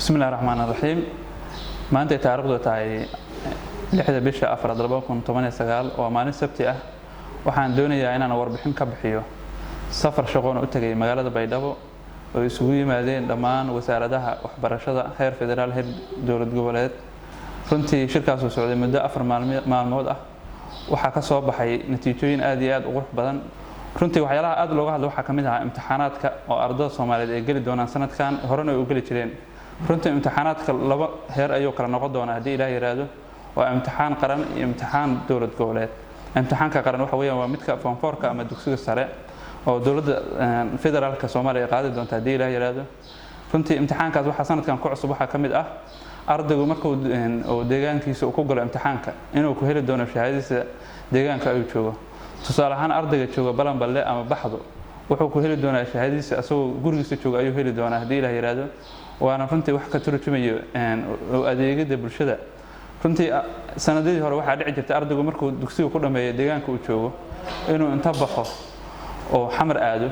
بسم الله الرحمن الرحيم maanta ay taariikhdu tahay 6 bisha 4 2019 oo maalin sabti ah waxaan doonayaa inaan warbixin ka bixiyo safar shaqo oo u tagay magaalada Baydhabo oo isugu yimaadeen dhammaan wasaaradaha waxbarashada heer federaal heer dowlad goboleed runtii shirkaas oo socday muddo 4 maalmood ah waxa ka soo baxay natiijooyin aad iyo aad u qurux badan runtii waxyaalaha aad looga hadlo waxa kamid ah imtixaanaadka oo ardayda Soomaaliyeed ay gali doonaan sanadkan horena ay u gali jireen runtii imtixaanaadka laba heer ayuu kala noqon doonaa hadii Ilaahay yiraahdo waa imtixaan qaran iyo imtixaan dowlad goboleed imtixaanka qaran waxa weeyaan waa midka form 4 ama dugsiga sare oo dowladda federaalka Soomaaliya qaadi doonta hadii Ilaahay yiraahdo runtii imtixaankaas waxa sanadkan ku cusub waxa kamid ah ardaygu markuu oo deegaankiisa uu ku galo imtixaanka inuu ku heli doono shahaadadiisa deegaanka ay joogo tusaale ahaan ardayga jooga Balanballe ama Baxdo wuxuu ku heli doonaa shahaadadiisa asagoo gurigiisa jooga ayuu heli doonaa hadii Ilaahay yiraahdo waana runtii wax ka turjumayo adeegyada bulshada runtii sanadii hore waxa dhici jirtay ardaygu markuu dugsiga ku dhameeyo deegaanka uu joogo inuu inta baxo oo xamar aado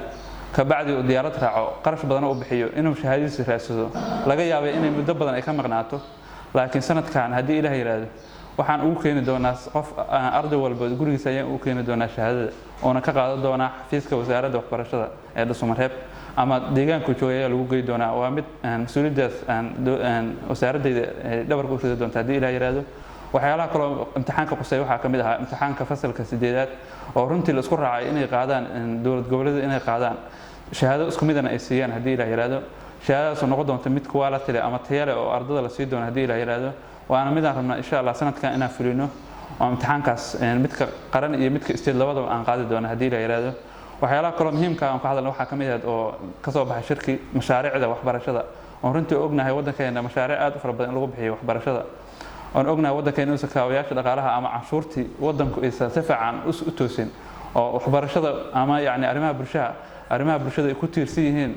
ka bacdi uu diyaarad raaco qarash badan oo bixiyo inuu shahaadadiisa raadsado laga yaabay inay muddo badan ay ka maqnaato laakiin sanadkan hadii Ilaahay yiraahdo waxaan ugu keeni doonaa qof arday walba gurigiisa ayaan ugu keeni doonaa shahaadada oo ka qaadan doona xafiiska wasaaradda waxbarashada ee Dhuumareeb ama deegaanka joogaya lagu geey doonaa waa mid mas'uuliyadaas wasaaradda dhabarka u soo doonta hadii Ilaahay yiraahdo waxyaalaha kale imtixaanka qosay waxa kamid ah imtixaanka fasalka 8aad oo runtii la isku raacay inay qaadaan dowlad goboleed inay qaadaan shahaado isku mid ah ay siiyaan hadii Ilaahay yiraahdo shahaadadaas oo noqon doonta mid quality leh ama tayo leh oo ardayda la sii doono hadii Ilaahay yiraahdo waana mid aan rabnaa insha Allah sanadkan inaan fulino oo imtixaankaas midka qaran iyo midka state labadaba aan qaadi doono hadii Ilaahay yiraahdo waxyaalaha kale muhiimka ah ka hadalna waxa kamid ah oo ka soo baxay shirki mashaariicda waxbarashada oo runtii ognahay wadankeena mashaariic aad u fara badan lagu bixiyo waxbarashada oo ognahay wadankeena uu sakaawayaasha dhaqaalaha ama canshuurtii wadanku ay si fiican u toosin oo waxbarashada ama yaani arrimaha bulshada ay ku tiirsan yihiin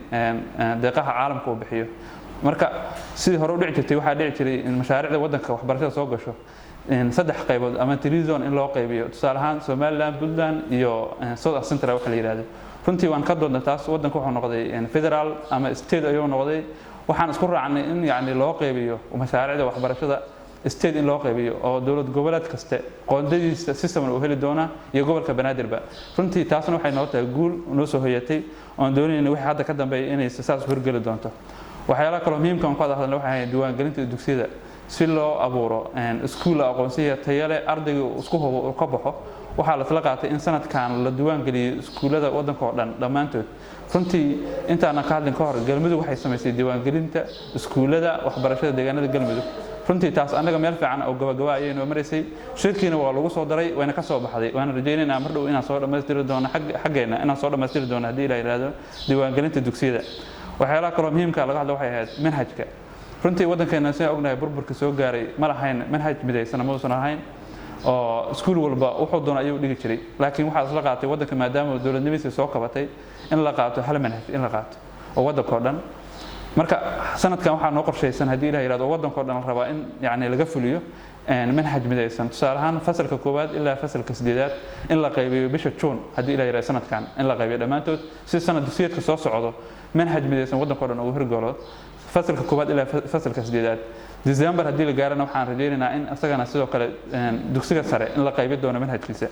deeqaha caalamka uu bixiyo marka sidii hore u dhici jirtay waxa dhici jiray in mashaariicda wadanka waxbarashada soo gasho saddex qaybood ama television in loo qaybiyo tusaale ahaan Somaliland Puntland iyo South Central waxa la yiraahdo runtii waan ka doonaa taas wadanku wuxuu noqday federal ama state ayuu noqday waxaan isku raacnay in yaani loo qaybiyo mashaariicda waxbarashada state in loo qaybiyo oo dowlad goboleed kaste qoondadiisa system uu heli doona iyo gobolka Banaadir runtii taasna waxay noo tahay guul noo soo hoyatay oo doonayna wixii hadda ka dambeeyay inay saas horgali doonto waxyaalaha kale muhiimka ah oo hadalna waxa ay diiwaangelinta dugsiyada si loo abuuro iskuul aqoonsiga tayo leh ardayga isku hubo ka baxo waxa la tala qaatay in sanadkan la diiwaan geliyo iskuulada wadanka oo dhan dhamaantood runtii intaana ka hadlin ka hor galmudug waxay sameysay diiwaan gelinta iskuulada waxbarashada deegaanada galmudug runtii taas anaga meel fiican oo gabagaba ay inoo mareysay shirkiina waa lagu soo daray wayna ka soo baxday waan rajaynaynaa mar dhow inaan soo dhameystiri doono xageena inaan soo dhameystiri doono hadii Ilaahay yiraahdo diiwaan gelinta dugsiyada waxyaalaha kale muhiimka laga hadlo waxay ahayd manhajka runtii wadankeena si ognahay burburka soo gaaray ma lahayn manhaj midaysan ma uusan lahayn oo iskuul walba wuxuu doonay ayuu dhigi jiray laakiin waxa isla qaatay wadanka maadaama dowladnimadiisa soo kabatay in la qaato hal manhaj in la qaato oo wadanka oo dhan marka sanadkan waxa noo qorsheysan hadii Ilaahay yiraahdo wadanka oo dhan la rabaa in yaani laga fuliyo manhaj midaysan tusaale ahaan fasalka 1aad ilaa fasalka 8aad in la qaybiyo bisha June hadii Ilaahay yiraahdo sanadkan in la qaybiyo dhamaantood si sanad dugsiyeedka soo socdo manhaj midaysan wadanka oo dhan uu hirgalo fasalka 1aad ilaa fasalka 8aad December hadii la gaarana waxaan rajaynaynaa in asagana sidoo kale dugsiga sare in la qaybiyo doono manhajkiisa